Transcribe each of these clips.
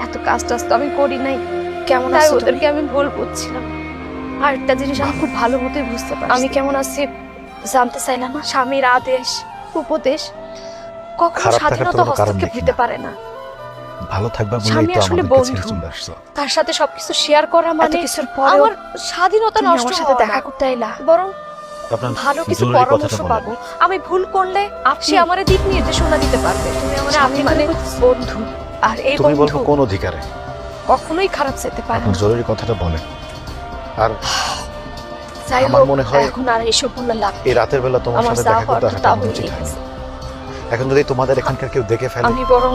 এত কাজ টাজ তো আমি করি নাই। কেমন তাই আছো তুমি? ওদেরকে আমি ভুল বুঝছিলাম। আর একটা জিনিস আমি খুব ভালো মতোই বুঝতে পারছি। আমি কেমন আছি জানতে চাইলা না? স্বামীর আদেশ উপদেশ কখনো খারাপ থাকার তো স্বাধীনতা কোনো কারণ হস্তক্ষেপ দেখি দিতে না। পারে না। ভালো থাকবা বলেই স্বামী তো আসলে আমাদেরকে ছেড়ে বন্ধু। চলে আসছো। তার সাথে সবকিছু শেয়ার করা এত মানে কিছুর পরেও আমার স্বাধীনতা তুমি নষ্ট আমার সাথে হওয়া দেখা না। করতে আইলা। বরং আপনার ভালো কিছু জরুরি পরামর্শ কথাটা পাবো। বলেন। আমি ভুল করলে সে আমারে দিক নির্দেশনা দিতে পারবে। তুমি আমার আমি মানে বন্ধু, আর এই তুমি বন্ধু বলবো কোন অধিকারে কখনোই খারাপ যেতে পারে আপনার না। জরুরি কথাটা বলেন। আর যাই আমার হোক, মনে হয় এখন আর এসব বললে লাভ নেই। এই রাতের বেলা তোমার আমার সাথে যা দেখা হওয়ার করতে তো আসাটা তা আমার হয়েই উচিত হয়নি। গেছে। এখন যদি তোমাদের এখানকার কেউ দেখে ফেলে আমি বরং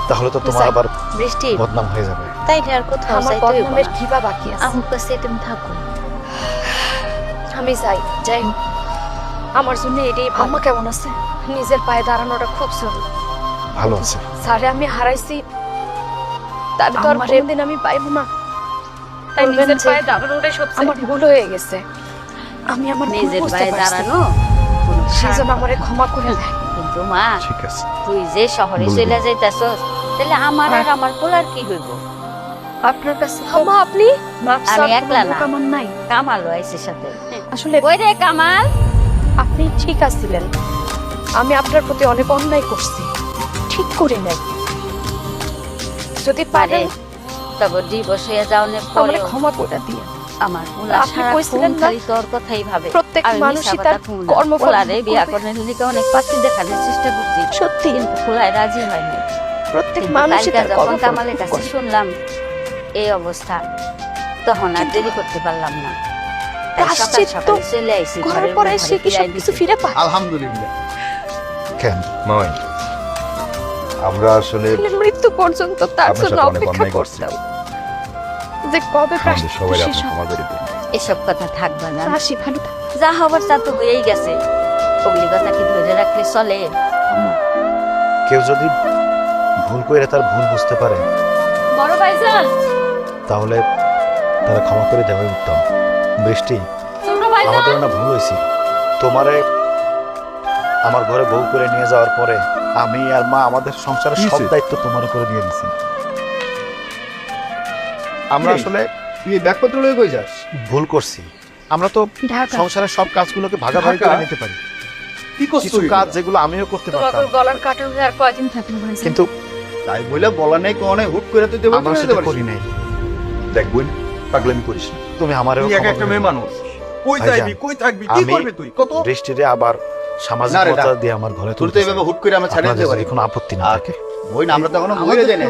তাহলে তো তোমার যাই। আবার বৃষ্টি বদনাম হয়ে যাবে। তাইলে আর কোথাও আমার যাইতে হইব বদনামের না। কি বা বাকি আছে। আমার কাছে তুমি থাকো। আমি যাই হোক, আমার জন্য এটাই ভালো। আম্মা কেমন আছে? নিজের পায়ে দাঁড়ানোটা খুব জরুরি। ভালো আছে। স্যারে আমি হারাইছি, তাহলে তো আর আমারে কোনোদিন আমি পাইবো না। তাই বলবেন নিজের যে পায়ে দাঁড়ানোটাই সবচেয়ে আমার ভুল হয়ে গেছে। আমি আমার ভুল নিজের বুঝতে পায়ে পারছি। দাঁড়ানো কোনো সেজন্য খারাপ আমারে ক্ষমা করে দেয়। না। কিন্তু মা ঠিক আছে। তুই যে শহরে বলবো। চলে যাইতাছস তাহলে আমার আর আমার পোলার কি হইব? আপনার কাছে তো আম্মা আপনি মাপ আমি চাওয়ার একলা কোনো না। লোক আমার নাই। কামালও আইছে সাথে। আসলে ওই রে কামাল, আপনি ঠিক আছিলেন। আমি আপনার প্রতি অনেক অন্যায় করছি, ঠিক করি নাই। যদি পারে পারেন তবে ডিভোর্স হয়ে যাওয়ার আমারে পরেও ক্ষমা করে দিয়ে। আমার পোলা আপনি সারা কইছিলেন না, খালি তোর কথাই ভাবে। প্রত্যেক আমি মানুষই মিথ্যা তার কথা কই না। কর্মফল পোলারে ভোগ বিয়া করবে। করার লিগে অনেক পাত্রী দেখানোর চেষ্টা করছি, সত্যি কিন্তু পোলায় রাজি হয়নি। প্রত্যেক কিন্তু মানুষই কালকে তার যখন কর্মফল কামালের ভোগ কাছে করে। শুনলাম এই অবস্থা, তখন আর দেরি করতে পারলাম না। তাই সকাল প্রায়শ্চিত্ত সকাল চলে আইছি করার ঘরের পরে মধ্যে সে কি ফিরাই সবকিছু দিতে। ফিরে পায়? আলহামদুলিল্লাহ। কেন নয়, আমরা আসলে মৃত্যু পর্যন্ত তার আপনার জন্য সাথে অনেক অপেক্ষা অন্যায় করছি। করতাম যে কবে আমাদের সবাই প্রায়শ্চিত্ত আপনি শেষ হবে। ক্ষমা করে দিন। এসব কথা থাকবে না। রাশি ভালো থাক। যা হবার তা তো হয়েই গেছে। ওগুলি কথা কি ধরে রাখলে চলে? কেউ যদি ভুল করে তার ভুল বুঝতে পারে বড় ভাইজান, তাহলে তারা ক্ষমা করে দেওয়াই উত্তম। বৃষ্টি, ছোট ভাইজান, আমাদের না ভুল হয়েছে। তোমারে আমার ঘরে বউ করে নিয়ে যাওয়ার পরে আমি আর মা আমাদের সংসারের সব নিশ্চয়ই। দায়িত্ব তোমার উপরে দিয়ে দিছি। আমরা এই, আসলে তুই এই ব্যাগপত্র লয়ে কই যাস? ভুল করছি। আমরা তো ঢাকা সংসারের সব কাজগুলোকে ভাগাভাগি ঢাকা? করে নিতে পারি। কি করছিস কিছু কাজ যেগুলো আমিও করতে তোমাকে পারতাম, গলার কাটা হয়ে আর কয়দিন থাকবে ভাইজান? কিন্তু তাই বলে বলা নেই কোন হুট করে তুই দেবো আমরা সেটা করি নাই। দেখ বোন, পাগলামি করিস না। তুমি আমারও তুই একটা মেয়ে মানুষ, কই ভাইজান, যাইবি, কই থাকবি, কি আমি করবি তুই? কত বৃষ্টিরে আবার সামাজিক না রে, না। মর্যাদা দিয়ে আমার ঘরে তোর তো তুলতে এইভাবে হুট করে আমরা ছাড়িয়ে আপনাদের দিতে যদি পারি। কোনো আপত্তি না থাকে। বই না, আমরা তো এখনো মরে যাই না।